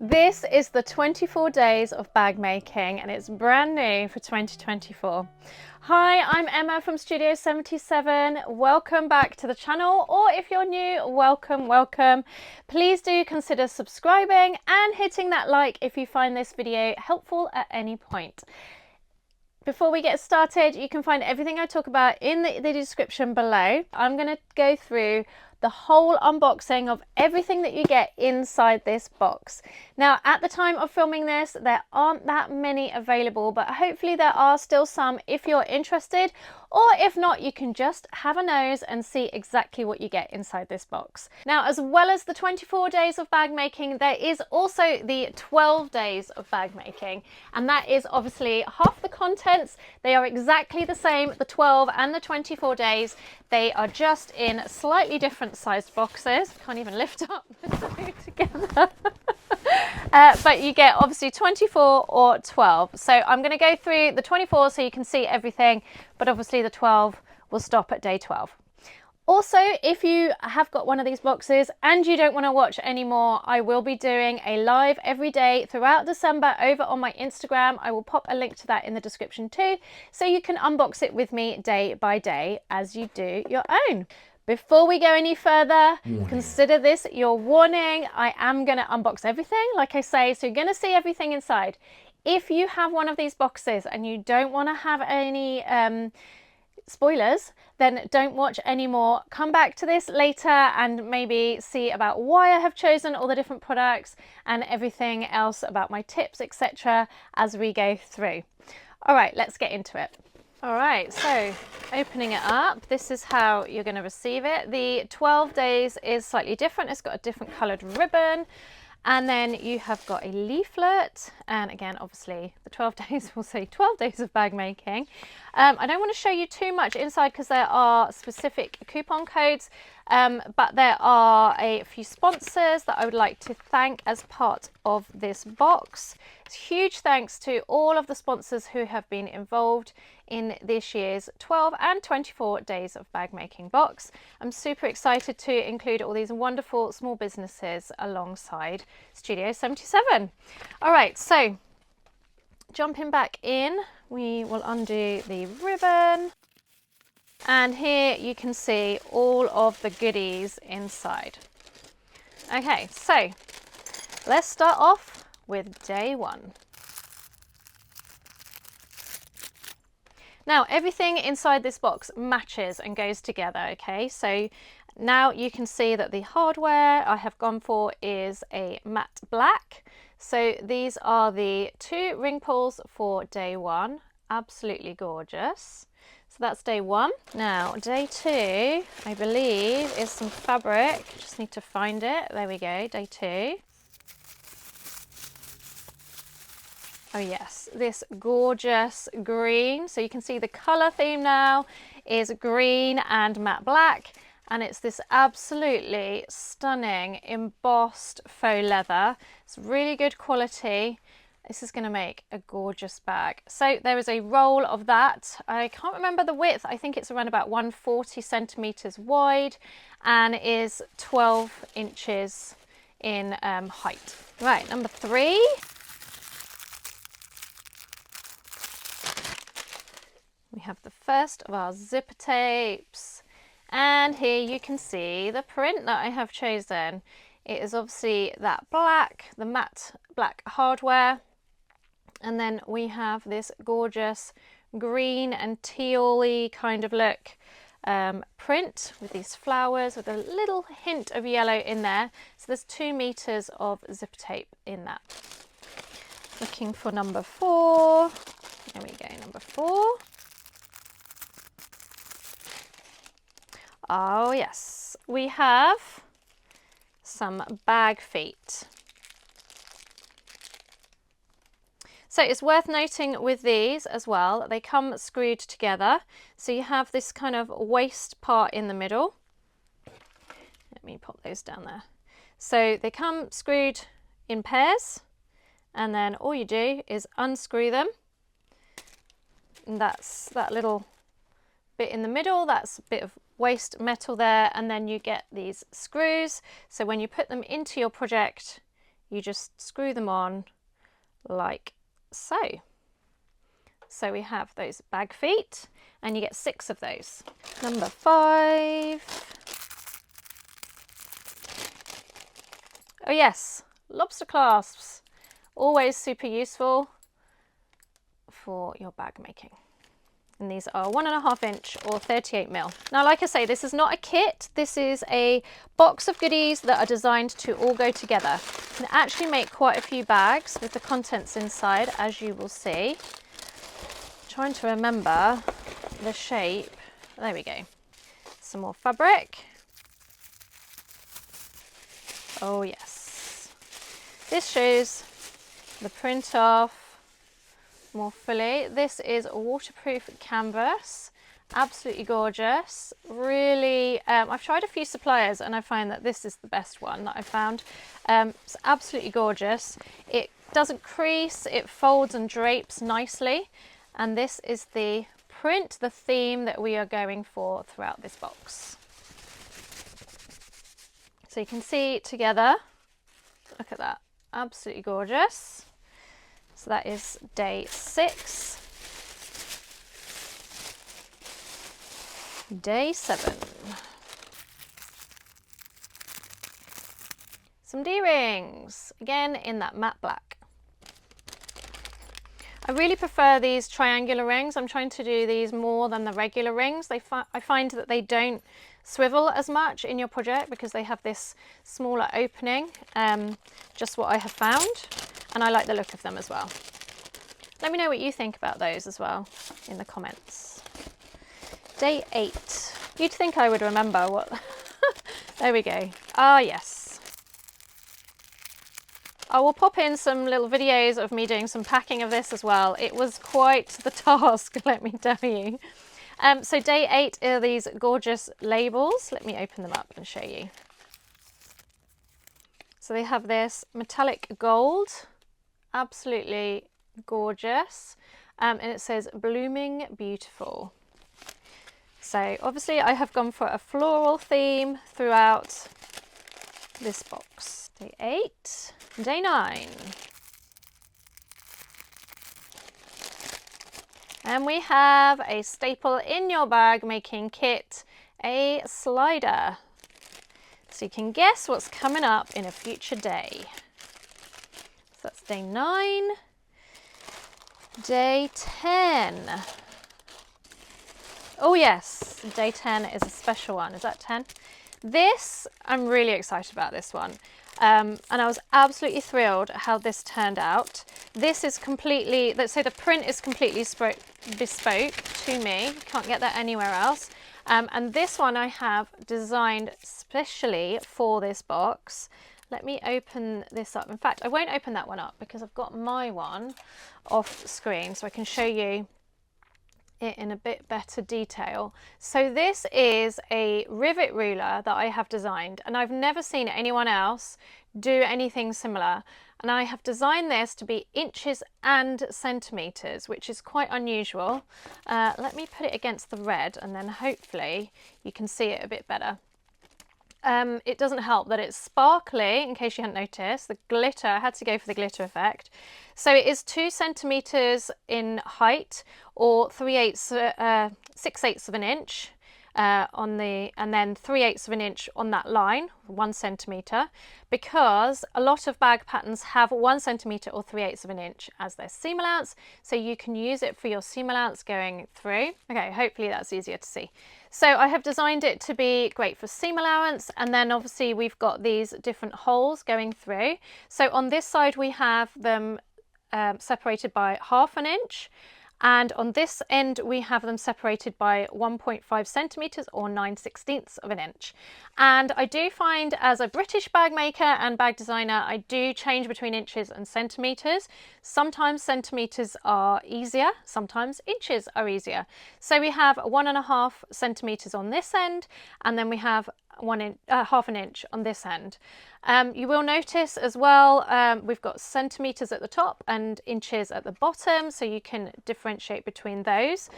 This is the 24 days of bag making and it's brand new for 2024. Hi, I'm Emma from Studio 77. Welcome back to the channel, or if you're new, welcome. Please do consider subscribing and hitting that like if you find this video helpful at any point. Before we get started, you can find everything I talk about in the description below. I'm going to go through the whole unboxing of everything that you get inside this box. Now, at the time of filming this, there aren't that many available, but hopefully there are still some if you're interested, or if not, you can just have a nose and see exactly what you get inside this box. Now, as well as the 24 days of bag making, there is also the 12 days of bag making, and that is obviously half the contents. They are exactly the same, the 12 and the 24 days. They are just in slightly different sized boxes. Can't even lift up the two together. But you get obviously 24 or 12. So I'm going to go through the 24 so you can see everything, but obviously the 12 will stop at day 12. Also, if you have got one of these boxes and you don't want to watch anymore, I will be doing a live every day throughout December over on my Instagram. I will pop a link to that in the description too, so you can unbox it with me day by day as you do your own. Before we go any further, consider this your warning. I am going to unbox everything, like I say, so you're going to see everything inside. If you have one of these boxes and you don't want to have any spoilers, then don't watch anymore. Come back to this later and maybe see about why I have chosen all the different products and everything else about my tips, etc. as we go through. All right, let's get into it. All right, so opening it up, this is how you're going to receive it. The 12 days is slightly different. It's got a different coloured ribbon. And then you have got a leaflet, and again, obviously the 12 days will say 12 days of bag making. I don't want to show you too much inside because there are specific coupon codes, but there are a few sponsors that I would like to thank as part of this box. It's huge thanks to all of the sponsors who have been involved in this year's 12 and 24 days of bag making box. I'm super excited to include all these wonderful small businesses alongside Studio 77. All right, so jumping back in, we will undo the ribbon. And here you can see all of the goodies inside. Okay, so let's start off with day one. Now, everything inside this box matches and goes together, okay? So now you can see that the hardware I have gone for is a matte black. So these are the 2 ring pulls for day one. Absolutely gorgeous. So that's day one. Now, day 2, I believe, is some fabric. Just need to find it. There we go, day 2. Oh yes, this gorgeous green. So you can see the colour theme now is green and matte black, and it's this absolutely stunning embossed faux leather. It's really good quality. This is going to make a gorgeous bag. So there is a roll of that. I can't remember the width. I think it's around about 140 centimetres wide and is 12 inches in height. Right, number 3. We have the first of our zipper tapes, and here you can see the print that I have chosen. It is obviously that black, the matte black hardware, and then we have this gorgeous green and teal-y kind of look print with these flowers with a little hint of yellow in there. So there's 2 meters of zipper tape in that. Looking for number 4. There we go, number 4. Oh yes, we have some bag feet. So it's worth noting with these as well, they come screwed together. So you have this kind of waist part in the middle. Let me pop those down there. So they come screwed in pairs, and then all you do is unscrew them. And that's that little bit in the middle, that's a bit of waste metal there, and then you get these screws. So when you put them into your project, you just screw them on like so. So we have those bag feet, and you get 6 of those. Number 5. Oh yes, lobster clasps. Always super useful for your bag making. And these are 1.5 inch or 38mm. Now, like I say, this is not a kit. This is a box of goodies that are designed to all go together. You can actually make quite a few bags with the contents inside, as you will see. Trying to remember the shape. There we go. Some more fabric. Oh yes. This shows the print off more fully. This is a waterproof canvas, absolutely gorgeous. Really, I've tried a few suppliers and I find that this is the best one that I've found. It's absolutely gorgeous. It doesn't crease, it folds and drapes nicely, and this is the print, the theme that we are going for throughout this box. So you can see together, look at that, absolutely gorgeous. So that is day 6. Day 7. Some D-rings, again in that matte black. I really prefer these triangular rings. I'm trying to do these more than the regular rings. I find that they don't swivel as much in your project because they have this smaller opening, just what I have found. And I like the look of them as well. Let me know what you think about those as well in the comments. Day 8. You'd think I would remember what... There we go. Ah, yes. I will pop in some little videos of me doing some packing of this as well. It was quite the task, let me tell you. So day 8 are these gorgeous labels. Let me open them up and show you. So they have this metallic gold. Absolutely gorgeous, and it says blooming beautiful. So obviously I have gone for a floral theme throughout this box. Day 8, day 9, and we have a staple in your bag making kit, a slider, so you can guess what's coming up in a future day. So that's day 9. Day 10. Oh yes, day 10 is a special one. Is that 10? This, I'm really excited about this one. And I was absolutely thrilled how this turned out. This is completely, so the print is completely bespoke to me. You can't get that anywhere else. And this one I have designed specially for this box. Let me open this up. In fact, I won't open that one up because I've got my one off screen so I can show you it in a bit better detail. So this is a rivet ruler that I have designed, and I've never seen anyone else do anything similar. And I have designed this to be inches and centimeters, which is quite unusual. Let me put it against the red and then hopefully you can see it a bit better. It doesn't help that it's sparkly, in case you hadn't noticed. The glitter, I had to go for the glitter effect. So it is 2 centimeters in height, or 6/8 of an inch on the, and then 3/8 of an inch on that line, 1 centimeter, because a lot of bag patterns have 1 centimeter or 3/8 of an inch as their seam allowance, so you can use it for your seam allowance going through. Okay, hopefully that's easier to see. So I have designed it to be great for seam allowance, and then obviously we've got these different holes going through. So on this side we have them separated by 1/2 inch, and on this end we have them separated by 1.5 centimeters or 9/16 of an inch. And I do find, as a British bag maker and bag designer, I do change between inches and centimeters. Sometimes centimeters are easier, sometimes inches are easier. So we have 1.5 centimeters on this end, and then we have 1/2 an inch on this end. You will notice as well, we've got centimeters at the top and inches at the bottom, so you can differentiate between those.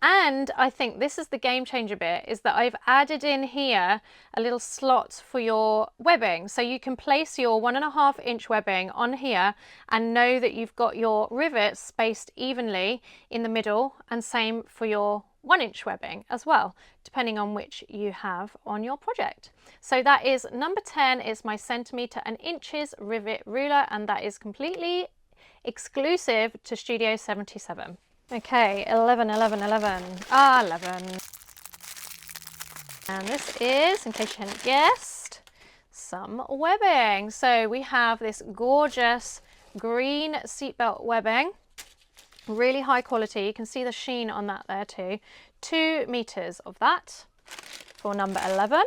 And I think this is the game changer bit, is that I've added in here a little slot for your webbing. So you can place your 1.5 inch webbing on here and know that you've got your rivets spaced evenly in the middle, and same for your 1 inch webbing as well, depending on which you have on your project. So that is number 10, is my centimetre and inches rivet ruler, and that is completely exclusive to Studio 77. Okay, 11. And this is, in case you hadn't guessed, some webbing. So we have this gorgeous green seatbelt webbing, really high quality. You can see the sheen on that there too. 2 meters of that for number 11.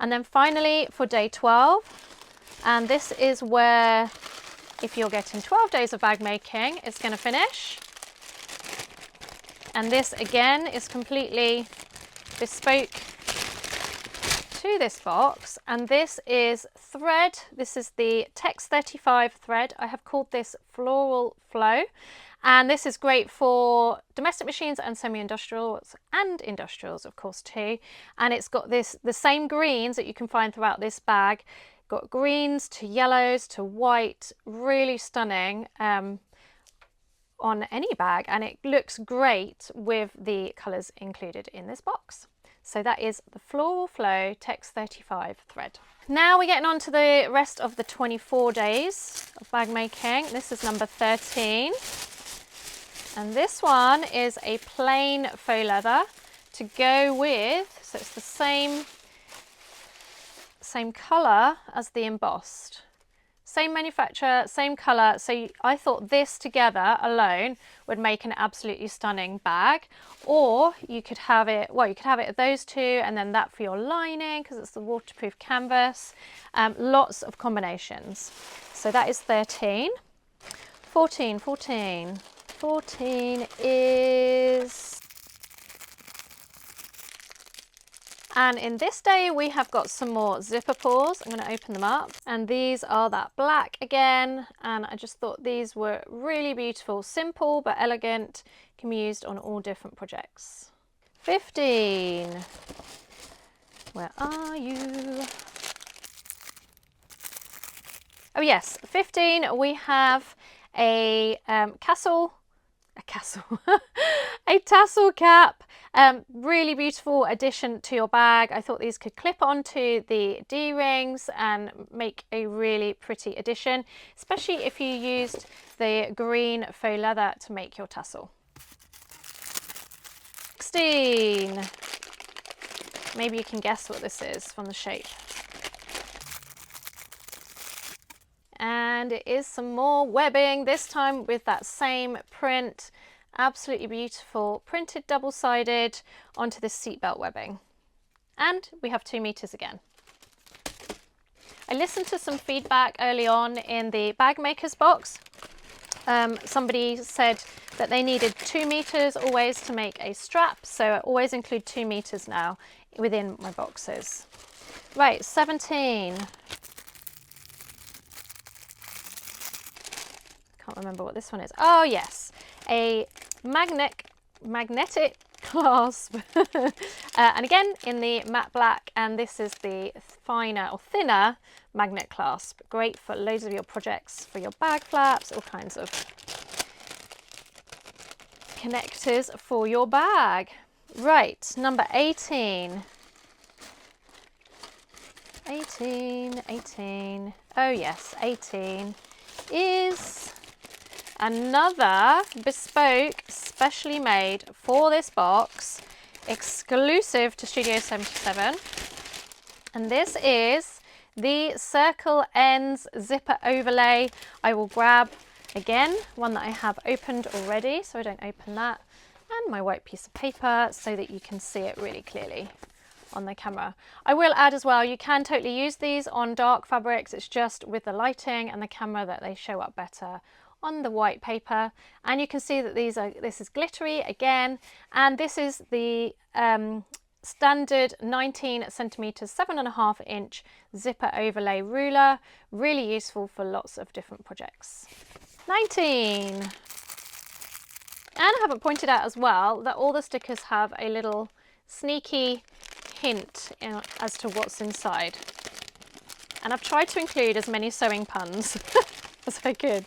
And then finally for day 12, and this is where, if you're getting 12 days of bag making, it's going to finish. And this again is completely bespoke to this box, and this is thread. This is the Tex 35 thread. I have called this Floral Flow, and this is great for domestic machines and semi-industrials, and industrials of course too. And it's got the same greens that you can find throughout this bag. Got greens to yellows to white, really stunning on any bag, and it looks great with the colours included in this box. So that is the Floral Flow Tex 35 thread. Now we're getting on to the rest of the 24 days of bag making. This is number 13, and this one is a plain faux leather to go with, so it's the same colour as the embossed. Same manufacturer, same colour, so I thought this together alone would make an absolutely stunning bag. Or you could have it, well, you could have it those two and then that for your lining, because it's the waterproof canvas. Lots of combinations. So that is 13. 14 is... And in this day we have got some more zipper pulls. I'm going to open them up, and these are that black again, and I just thought these were really beautiful, simple but elegant, can be used on all different projects. 15, where are you? Oh yes, 15, we have a tassel cap. Really beautiful addition to your bag. I thought these could clip onto the D-rings and make a really pretty addition, especially if you used the green faux leather to make your tassel. 16. Maybe you can guess what this is from the shape. And it is some more webbing, this time with that same print. Absolutely beautiful, printed double-sided onto this seatbelt webbing. And we have 2 meters again. I listened to some feedback early on in the bag makers box. Somebody said that they needed 2 meters always to make a strap, so I always include 2 meters now within my boxes. Right, 17. Can't remember what this one is. Oh yes, a magnetic clasp. And again in the matte black, and this is the finer or thinner magnet clasp. Great for loads of your projects, for your bag flaps, all kinds of connectors for your bag. Right, number 18. 18. Oh yes, 18 is another bespoke, specially made for this box, exclusive to Studio 77. And this is the Circle Ends zipper overlay. I will grab, again, one that I have opened already, so I don't open that, and my white piece of paper so that you can see it really clearly on the camera. I will add as well, you can totally use these on dark fabrics. It's just with the lighting and the camera that they show up better on the white paper. And you can see that this is glittery again, and this is the standard 19 centimeters, 7.5 inch zipper overlay ruler. Really useful for lots of different projects. 19. I haven't pointed out as well that all the stickers have a little sneaky hint as to what's inside. And I've tried to include as many sewing puns as I could.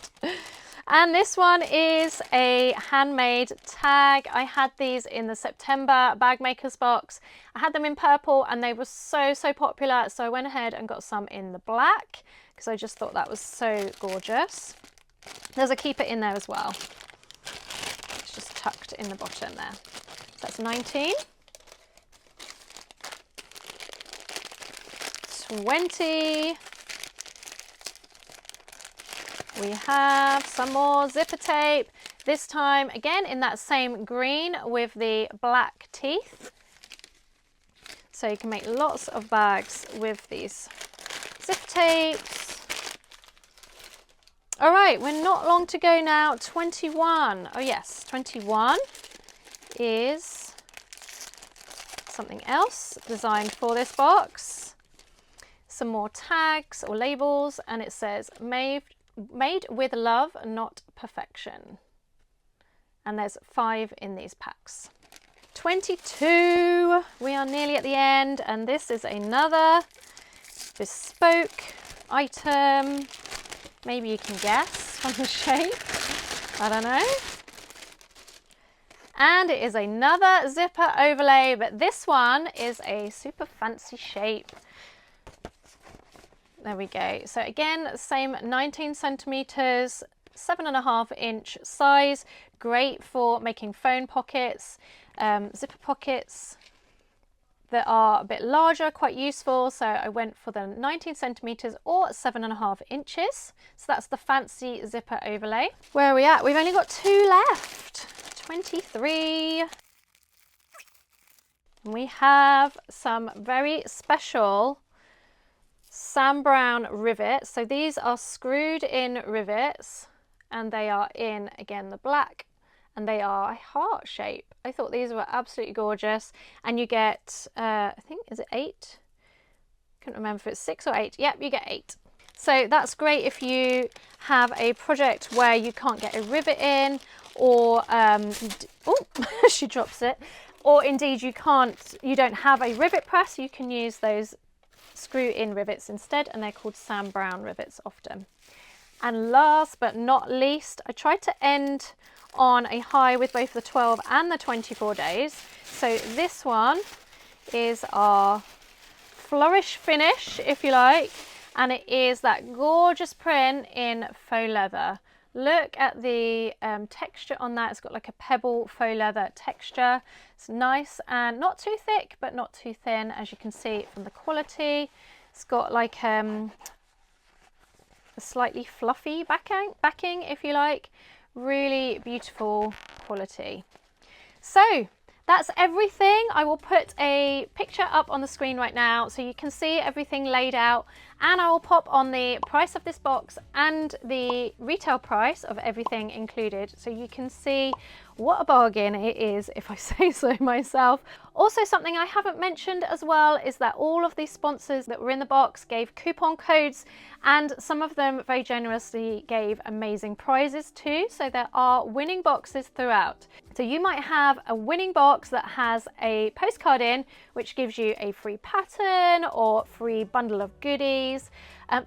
And this one is a handmade tag. I had these in the September bag makers box. I had them in purple and they were so popular. So I went ahead and got some in the black because I just thought that was so gorgeous. There's a keeper in there as well. It's just tucked in the bottom there. So that's 19. 20. We have some more zipper tape, this time again in that same green with the black teeth. So you can make lots of bags with these zipper tapes. All right, we're not long to go now. 21. Oh yes, 21 is something else designed for this box. Some more tags or labels, and it says made with love, not perfection. And there's 5 in these packs. 22, we are nearly at the end, and this is another bespoke item. Maybe you can guess from the shape, I don't know. And it is another zipper overlay, but this one is a super fancy shape. There we go. So again, same 19 centimeters, 7.5 inch size. Great for making phone pockets, zipper pockets that are a bit larger, quite useful. So I went for the 19 centimeters or 7.5 inches. So that's the fancy zipper overlay. Where are we at? We've only got 2 left. 23. We have some very special Sam Browne rivets. So these are screwed in rivets and they are in, again, the black, and they are a heart shape. I thought these were absolutely gorgeous. And you get, I think, is it 8? Couldn't remember if it's 6 or 8. Yep, you get 8. So that's great if you have a project where you can't get a rivet in, or, oh, she drops it. Or indeed you don't have a rivet press, you can use those screw-in rivets instead, and they're called Sam Browne rivets often. And last but not least, I tried to end on a high with both the 12 and the 24 days. So this one is our flourish finish, if you like, and it is that gorgeous print in faux leather. Look at the texture on that. It's got like a pebble faux leather texture. It's nice and not too thick, but not too thin, as you can see from the quality. It's got like a slightly fluffy backing, if you like. Really beautiful quality. So that's everything. I will put a picture up on the screen right now so you can see everything laid out, and I will pop on the price of this box and the retail price of everything included so you can see what a bargain it is, if I say so myself. Also, something I haven't mentioned as well is that all of these sponsors that were in the box gave coupon codes, and some of them very generously gave amazing prizes too. So there are winning boxes throughout. So you might have a winning box that has a postcard in, which gives you a free pattern or free bundle of goodies.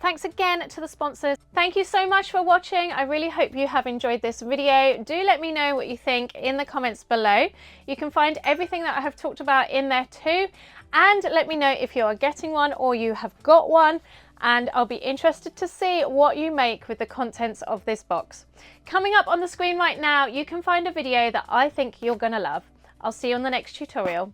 Thanks again to the sponsors. Thank you so much for watching. I really hope you have enjoyed this video. Do let me know what you think in the comments below. You can find everything that I have talked about in there too. And let me know if you are getting one or you have got one. And I'll be interested to see what you make with the contents of this box. Coming up on the screen right now, you can find a video that I think you're gonna love. I'll see you on the next tutorial.